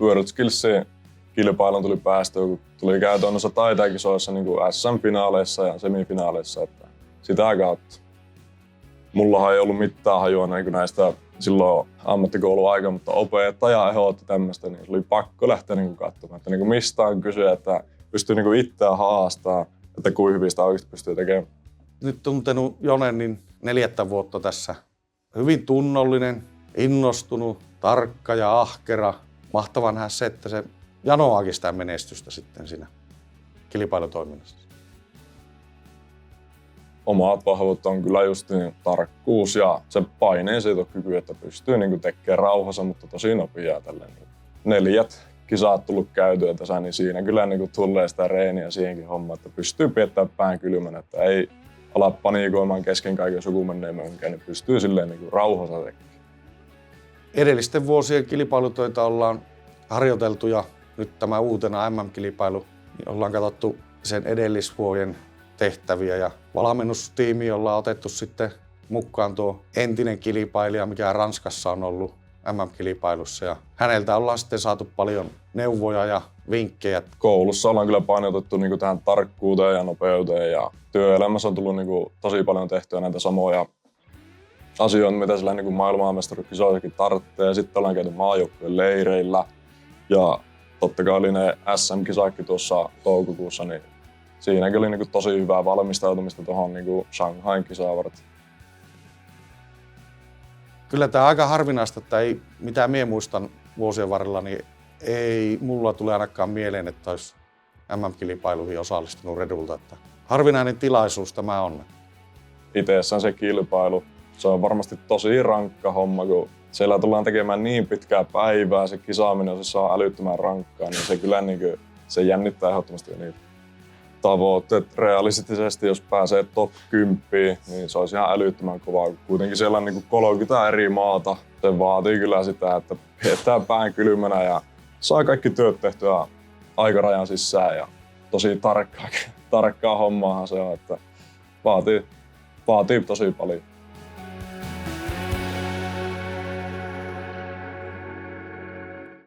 World Skillsin kilpailun tuli päästöä, kun tuli käytyä noissa taitaikisoissa niin kuin SM-finaaleissa ja semifinaaleissa. Että sitä kautta. Mullahan ei ollut mitään hajua niin näistä silloin ammattikoulun aika, mutta opettaja ehdotti tämmöistä, niin oli pakko lähteä niin katsomaan, että niin mistä on kyse, että pystyy niin itseään haastamaan, että kuinka hyvin sitä oikeasti pystyy tekemään. Nyt tuntenut Jonen niin 4 vuotta tässä. Hyvin tunnollinen, innostunut, tarkka ja ahkera. Mahtavaa nähdä se, että se janoaakin sitä menestystä sitten siinä kilpailutoiminnassa. Omat vahvuudet on kyllä just niin tarkkuus ja se paineensietokyky, että pystyy niin tekemään rauhassa, mutta tosi nopeaa. 4 kisaa tullut käytyä tässä, niin siinä kyllä niin tulee sitä reeniä siihenkin hommaan, että pystyy piettämään pään kylmänä, että ei ala paniikoimaan kesken kaiken, jos joku menee mönkään, niin pystyy silleen niin rauhassa tekemään. Edellisten vuosien kilpailutöitä ollaan harjoiteltu ja nyt tämä uutena MM-kilpailu, niin ollaan katsottu sen edellisvuoden tehtäviä ja valmennustiimi ollaan otettu sitten mukaan tuo entinen kilpailija, mikä Ranskassa on ollut MM-kilpailussa ja häneltä ollaan sitten saatu paljon neuvoja ja vinkkejä. Koulussa ollaan kyllä painotettu niin tähän tarkkuuteen ja nopeuteen ja työelämässä on tullut niin tosi paljon tehtyä näitä samoja asioita, mitä sillä niin maailmanmestaruuskisoissakin tarvitsee. Sitten ollaan käyty maajoukkueen leireillä ja totta kai oli ne SM-kisakki tuossa toukokuussa, niin siinäkin oli niin tosi hyvää valmistautumista tuohon niin Shanghain kisaan varten. Kyllä tämä aika harvinaista, että ei, mitä minä muistan vuosien varrella, niin ei mulla tule ainakaan mieleen, että olisi MM-kilpailuihin osallistunut Redulta. Että harvinainen tilaisuus tämä on. Itsessään se kilpailu, se on varmasti tosi rankka homma, kun siellä tullaan tekemään niin pitkää päivää, se kisaaminen, se saa älyttömän rankkaa, niin se kyllä niin kuin, se jännittää ehdottomasti niitä tavoitteet. Realistisesti, jos pääsee top 10, niin se olisi ihan älyttömän kovaa. Kuitenkin siellä on niin 30 eri maata. Se vaatii kyllä sitä, että pidetään pään kylmänä ja saa kaikki työt tehtyä aikarajan sisään. Ja tosi tarkkaa hommaa se on, että vaatii tosi paljon.